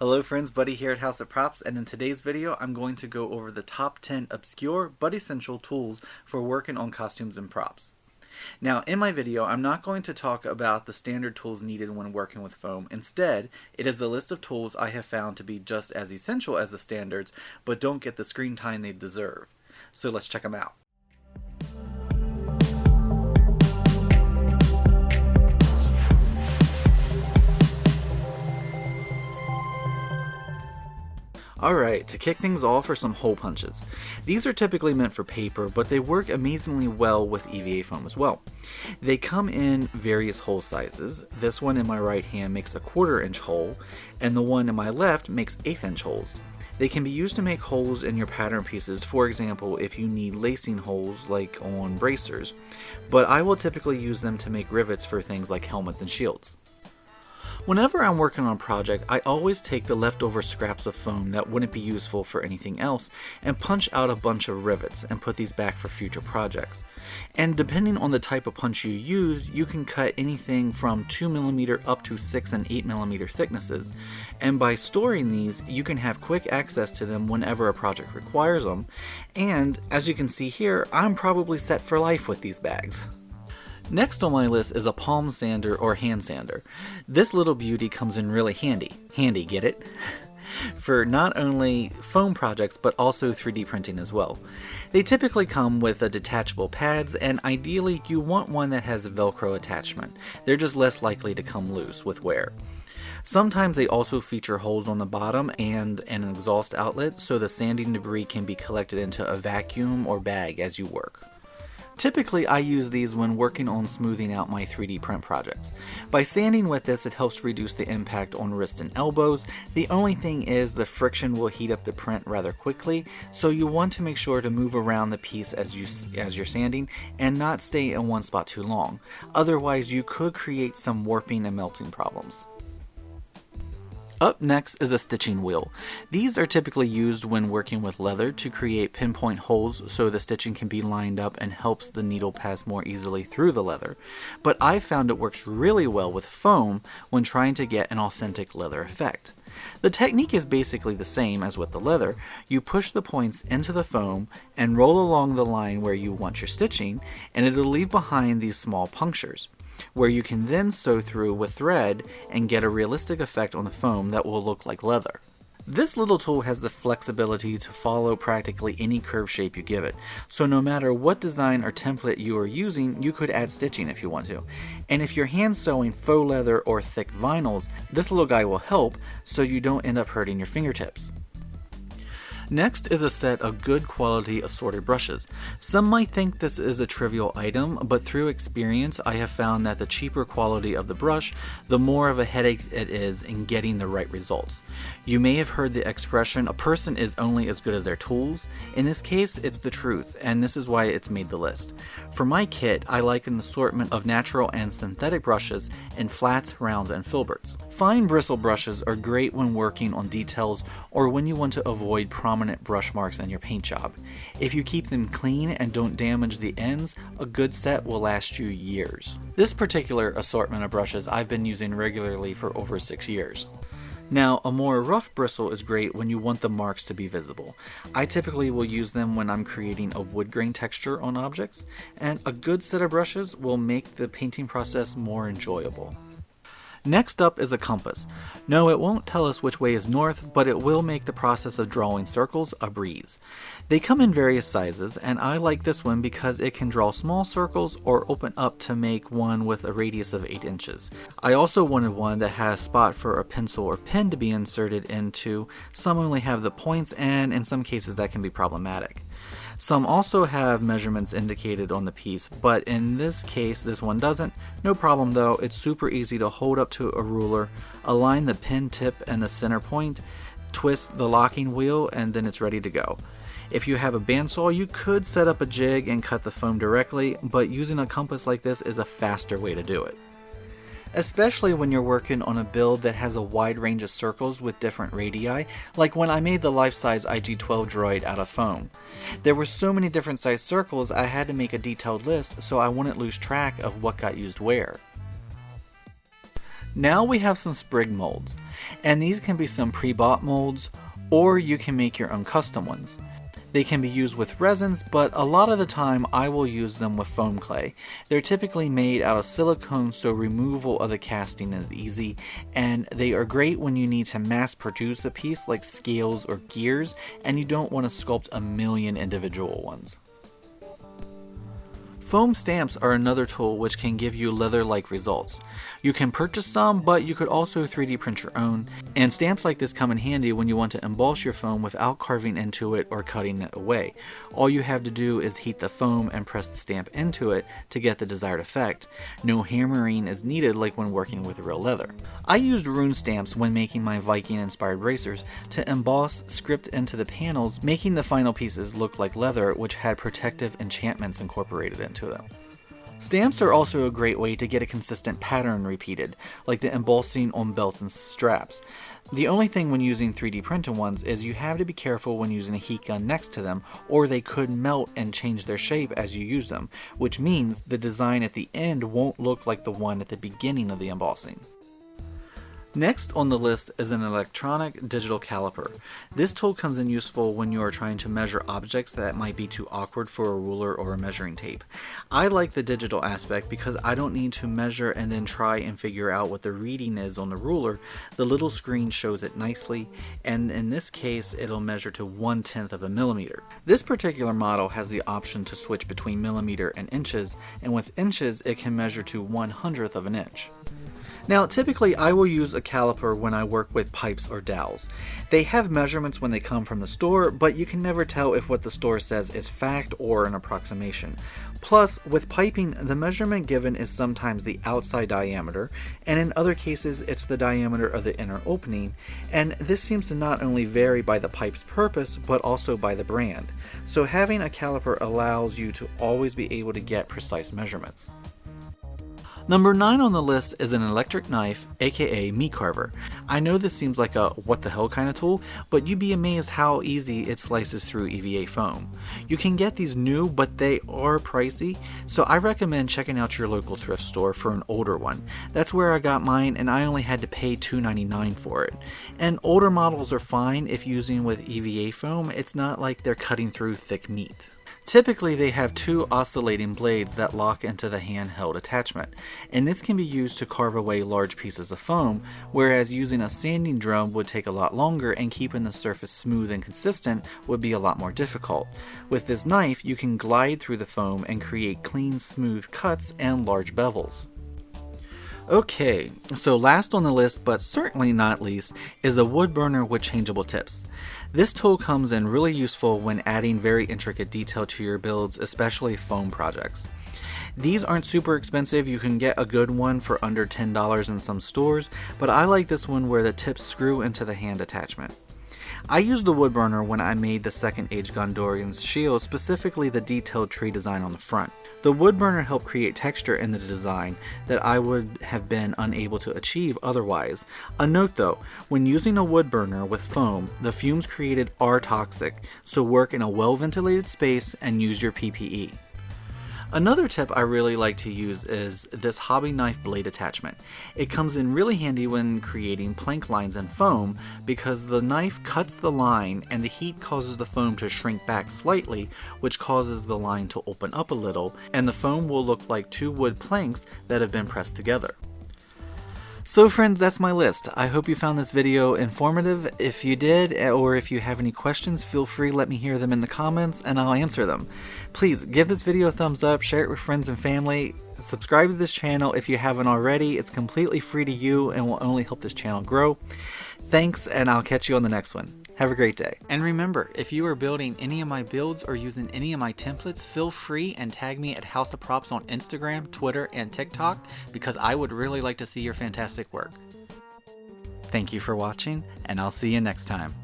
Hello friends, Buddy here at House of Props, and in today's video I'm going to go over the top 10 obscure but essential tools for working on costumes and props. Now in my video I'm not going to talk about the standard tools needed when working with foam. Instead, it is a list of tools I have found to be just as essential as the standards but don't get the screen time they deserve. So let's check them out. Alright, to kick things off are some hole punches. These are typically meant for paper, but they work amazingly well with EVA foam as well. They come in various hole sizes. This one in my right hand makes a 1/4 inch hole, and the one in my left makes 1/8 inch holes. They can be used to make holes in your pattern pieces, for example if you need lacing holes like on bracers, but I will typically use them to make rivets for things like helmets and shields. Whenever I'm working on a project, I always take the leftover scraps of foam that wouldn't be useful for anything else and punch out a bunch of rivets and put these back for future projects. And depending on the type of punch you use, you can cut anything from 2mm up to 6 and 8mm thicknesses. And by storing these, you can have quick access to them whenever a project requires them. And as you can see here, I'm probably set for life with these bags. Next on my list is a palm sander or hand sander. This little beauty comes in really handy. Handy, get it? For not only foam projects but also 3D printing as well. They typically come with detachable pads, and ideally you want one that has a Velcro attachment. They're just less likely to come loose with wear. Sometimes they also feature holes on the bottom and an exhaust outlet so the sanding debris can be collected into a vacuum or bag as you work. Typically, I use these when working on smoothing out my 3D print projects. By sanding with this, it helps reduce the impact on wrists and elbows. The only thing is the friction will heat up the print rather quickly, so you want to make sure to move around the piece as you're sanding and not stay in one spot too long. Otherwise, you could create some warping and melting problems. Up next is a stitching wheel. These are typically used when working with leather to create pinpoint holes so the stitching can be lined up and helps the needle pass more easily through the leather. But I found it works really well with foam when trying to get an authentic leather effect. The technique is basically the same as with the leather. You push the points into the foam and roll along the line where you want your stitching, and it'll leave behind these small punctures, where you can then sew through with thread and get a realistic effect on the foam that will look like leather. This little tool has the flexibility to follow practically any curve shape you give it, so no matter what design or template you are using, you could add stitching if you want to. And if you're hand sewing faux leather or thick vinyls, this little guy will help so you don't end up hurting your fingertips. Next is a set of good quality assorted brushes. Some might think this is a trivial item, but through experience I have found that the cheaper quality of the brush, the more of a headache it is in getting the right results. You may have heard the expression, a person is only as good as their tools. In this case, it's the truth, and this is why it's made the list. For my kit, I like an assortment of natural and synthetic brushes in flats, rounds, and filberts. Fine bristle brushes are great when working on details or when you want to avoid prominent brush marks in your paint job. If you keep them clean and don't damage the ends, a good set will last you years. This particular assortment of brushes I've been using regularly for over 6 years. Now, a more rough bristle is great when you want the marks to be visible. I typically will use them when I'm creating a wood grain texture on objects, and a good set of brushes will make the painting process more enjoyable. Next up is a compass. No, it won't tell us which way is north, but it will make the process of drawing circles a breeze. They come in various sizes, and I like this one because it can draw small circles or open up to make one with a radius of 8 inches. I also wanted one that has a spot for a pencil or pen to be inserted into. Some only have the points, and in some cases that can be problematic. Some also have measurements indicated on the piece, but in this case this one doesn't. No problem though, it's super easy to hold up to a ruler, align the pen tip and the center point, twist the locking wheel, and then it's ready to go. If you have a bandsaw, you could set up a jig and cut the foam directly, but using a compass like this is a faster way to do it. Especially when you're working on a build that has a wide range of circles with different radii, like when I made the life-size IG-12 droid out of foam. There were so many different size circles I had to make a detailed list so I wouldn't lose track of what got used where. Now we have some sprig molds, and these can be some pre-bought molds, or you can make your own custom ones. They can be used with resins, but a lot of the time I will use them with foam clay. They're typically made out of silicone, so removal of the casting is easy, and they are great when you need to mass produce a piece like scales or gears, and you don't want to sculpt a million individual ones. Foam stamps are another tool which can give you leather-like results. You can purchase some, but you could also 3D print your own, and stamps like this come in handy when you want to emboss your foam without carving into it or cutting it away. All you have to do is heat the foam and press the stamp into it to get the desired effect. No hammering is needed like when working with real leather. I used rune stamps when making my Viking-inspired bracers to emboss script into the panels, making the final pieces look like leather, which had protective enchantments incorporated into them. Stamps are also a great way to get a consistent pattern repeated, like the embossing on belts and straps. The only thing when using 3D printed ones is you have to be careful when using a heat gun next to them, or they could melt and change their shape as you use them, which means the design at the end won't look like the one at the beginning of the embossing. Next on the list is an electronic digital caliper. This tool comes in useful when you are trying to measure objects that might be too awkward for a ruler or a measuring tape. I like the digital aspect because I don't need to measure and then try and figure out what the reading is on the ruler. The little screen shows it nicely, and in this case it'll measure to 1/10 of a millimeter. This particular model has the option to switch between millimeter and inches, and with inches it can measure to 1/100th of an inch. Now, typically I will use a caliper when I work with pipes or dowels. They have measurements when they come from the store, but you can never tell if what the store says is fact or an approximation. Plus, with piping, the measurement given is sometimes the outside diameter, and in other cases it's the diameter of the inner opening, and this seems to not only vary by the pipe's purpose, but also by the brand. So having a caliper allows you to always be able to get precise measurements. Number 9 on the list is an electric knife, aka meat carver. I know this seems like a what the hell kind of tool, but you'd be amazed how easy it slices through EVA foam. You can get these new, but they are pricey, so I recommend checking out your local thrift store for an older one. That's where I got mine, and I only had to pay $2.99 for it. And older models are fine if using with EVA foam. It's not like they're cutting through thick meat. Typically they have 2 oscillating blades that lock into the handheld attachment, and this can be used to carve away large pieces of foam, whereas using a sanding drum would take a lot longer and keeping the surface smooth and consistent would be a lot more difficult. With this knife you can glide through the foam and create clean, smooth cuts and large bevels. Okay, so last on the list, but certainly not least, is a wood burner with changeable tips. This tool comes in really useful when adding very intricate detail to your builds, especially foam projects. These aren't super expensive. You can get a good one for under $10 in some stores, but I like this one where the tips screw into the hand attachment. I used the wood burner when I made the Second Age Gondorian's shield, specifically the detailed tree design on the front. The wood burner helped create texture in the design that I would have been unable to achieve otherwise. A note though, when using a wood burner with foam, the fumes created are toxic, so work in a well-ventilated space and use your PPE. Another tip I really like to use is this hobby knife blade attachment. It comes in really handy when creating plank lines in foam because the knife cuts the line and the heat causes the foam to shrink back slightly, which causes the line to open up a little, and the foam will look like 2 wood planks that have been pressed together. So friends, that's my list. I hope you found this video informative. If you did, or if you have any questions, feel free to let me hear them in the comments and I'll answer them. Please give this video a thumbs up, share it with friends and family, subscribe to this channel if you haven't already. It's completely free to you and will only help this channel grow. Thanks, and I'll catch you on the next one. Have a great day. And remember, if you are building any of my builds or using any of my templates, feel free and tag me at Haas of Props on Instagram, Twitter, and TikTok because I would really like to see your fantastic work. Thank you for watching, and I'll see you next time.